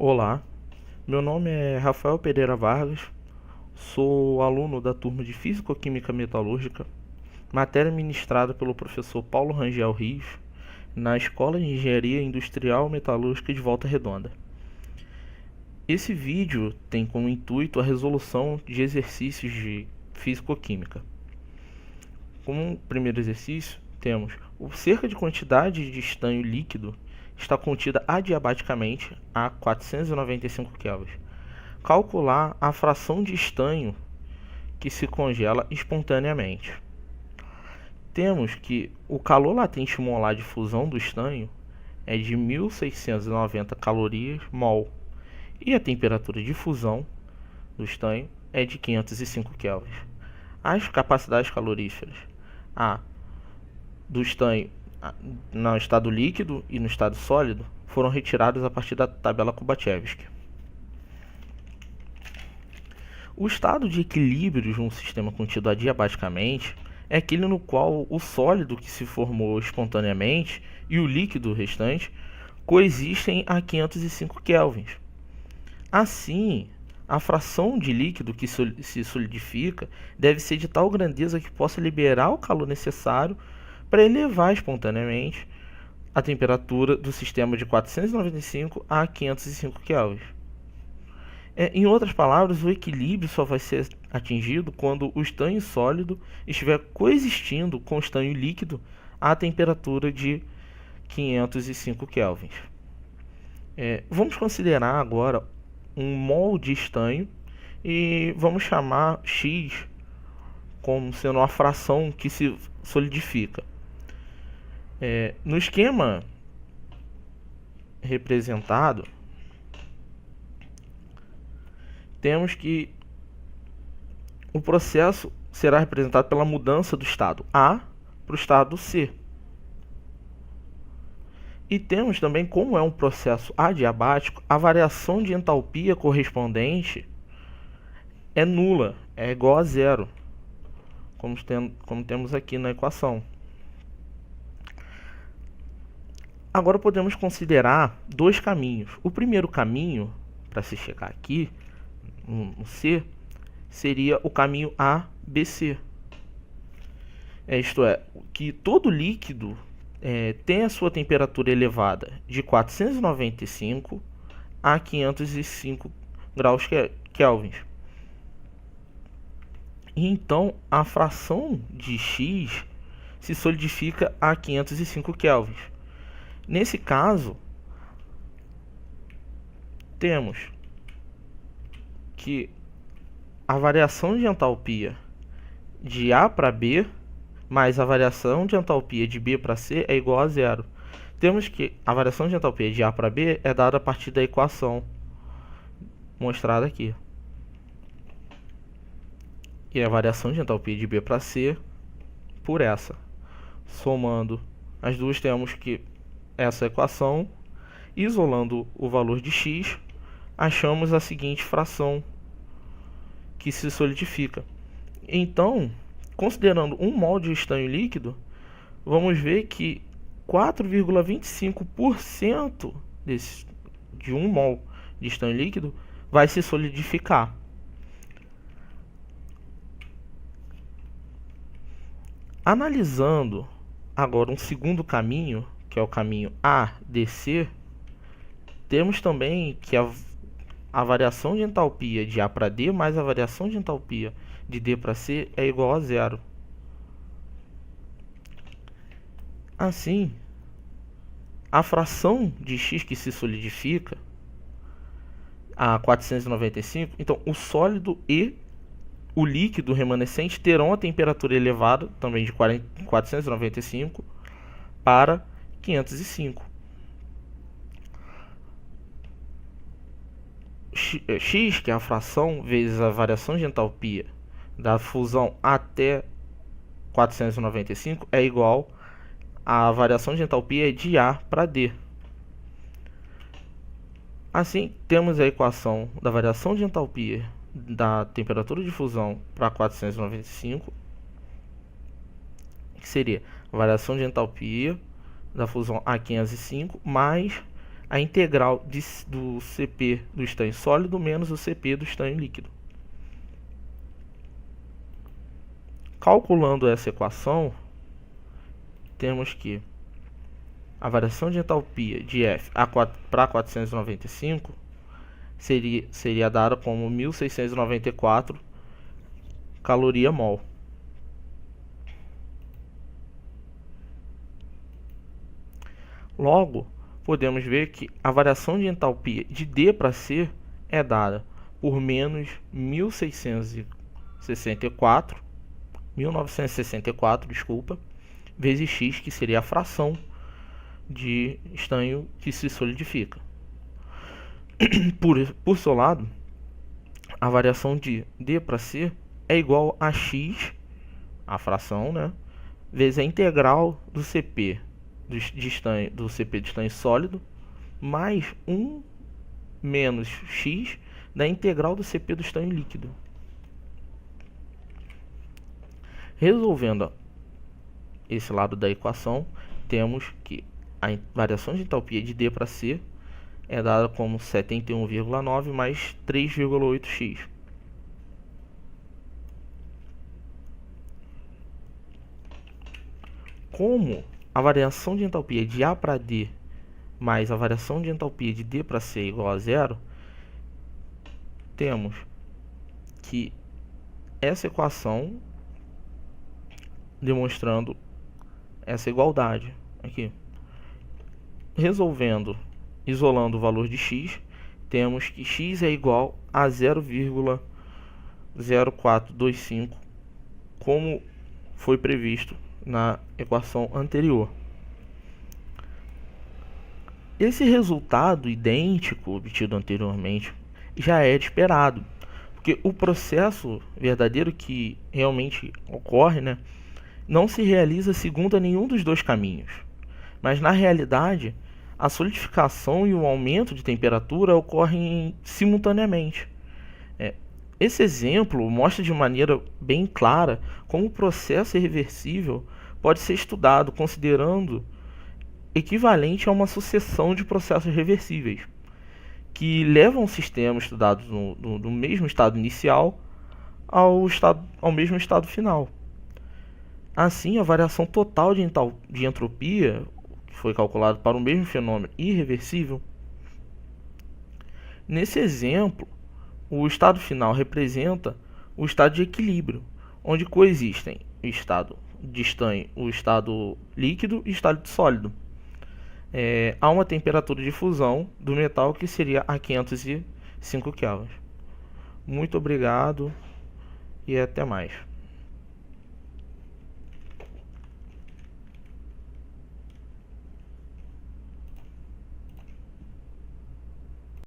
Olá, meu nome é Rafael Pereira Vargas, sou aluno da turma de Físico-Química Metalúrgica, matéria ministrada pelo professor Paulo Rangel Rios, na Escola de Engenharia Industrial Metalúrgica de Volta Redonda. Esse vídeo tem como intuito a resolução de exercícios de Físico-Química. Como primeiro exercício, temos o cerca de quantidade de estanho líquido está contida adiabaticamente a 495 kelvin. Calcular a fração de estanho que se congela espontaneamente. Temos que o calor latente molar de fusão do estanho é de 1690 calorias/mol e a temperatura de fusão do estanho é de 505 kelvin. As capacidades caloríferas do estanho no estado líquido e no estado sólido foram retiradas a partir da tabela Kubaczewski. O estado de equilíbrio de um sistema contido adiabaticamente é aquele no qual o sólido que se formou espontaneamente e o líquido restante coexistem a 505 kelvins. Assim, a fração de líquido que se solidifica deve ser de tal grandeza que possa liberar o calor necessário para elevar espontaneamente a temperatura do sistema de 495 a 505 kelvins. Em outras palavras, o equilíbrio só vai ser atingido quando o estanho sólido estiver coexistindo com o estanho líquido à temperatura de 505 kelvins. Vamos considerar agora um mol de estanho e vamos chamar X como sendo a fração que se solidifica. No esquema representado, temos que o processo será representado pela mudança do estado A para o estado C. E temos também, como é um processo adiabático, a variação de entalpia correspondente é nula, é igual a zero, como temos aqui na equação. Agora podemos considerar dois caminhos. O primeiro caminho, para se chegar aqui, no C, seria o caminho ABC. Isto é, que todo líquido tem a sua temperatura elevada de 495 a 505 graus Kelvin. E então a fração de X se solidifica a 505 kelvin. Nesse caso, temos que a variação de entalpia de A para B mais a variação de entalpia de B para C é igual a zero. Temos que a variação de entalpia de A para B é dada a partir da equação mostrada aqui. E a variação de entalpia de B para C por essa. Somando as duas, temos que essa equação, isolando o valor de X, achamos a seguinte fração que se solidifica. Então, considerando 1 mol de estanho líquido, vamos ver que 4,25% de 1 mol de estanho líquido vai se solidificar. Analisando agora um segundo caminho, que é o caminho ADC, temos também que a variação de entalpia de A para D mais a variação de entalpia de D para C é igual a zero. Assim, a fração de X que se solidifica a 495, então o sólido e o líquido remanescente terão a temperatura elevada também de 495 para 505. X, que é a fração, vezes a variação de entalpia da fusão até 495 é igual à variação de entalpia de A para D. Assim, temos a equação da variação de entalpia da temperatura de fusão para 495, que seria a variação de entalpia da fusão a 505 mais a integral do Cp do estanho sólido menos o Cp do estanho líquido. Calculando essa equação, temos que a variação de entalpia de F para 495 seria dada como 1694 caloria-mol. Logo, podemos ver que a variação de entalpia de D para C é dada por menos 1964, vezes X, que seria a fração de estanho que se solidifica. Por seu lado, a variação de D para C é igual a X, a fração, né, vezes a integral do Cp do Cp de estanho sólido, mais 1 menos X da integral do Cp do estanho líquido. Resolvendo esse lado da equação, temos que a variação de entalpia de D para C é dada como 71,9 mais 3,8x. Como a variação de entalpia de A para D mais a variação de entalpia de D para C é igual a zero, temos que essa equação demonstrando essa igualdade aqui. Isolando o valor de x, temos que x é igual a 0,0425, como foi previsto na equação anterior. Esse resultado idêntico obtido anteriormente já era esperado, porque o processo verdadeiro que realmente ocorre, né, não se realiza segundo a nenhum dos dois caminhos, mas na realidade a solidificação e o aumento de temperatura ocorrem simultaneamente. Esse exemplo mostra de maneira bem clara como o processo irreversível pode ser estudado considerando equivalente a uma sucessão de processos reversíveis, que levam o sistema estudado no mesmo estado inicial ao mesmo estado final. Assim, a variação total de entropia, que foi calculada para o mesmo fenômeno irreversível, nesse exemplo, o estado final representa o estado de equilíbrio, onde coexistem o estado de estanho, o estado líquido e o estado sólido. Há uma temperatura de fusão do metal que seria a 505 kelvin. Muito obrigado e até mais.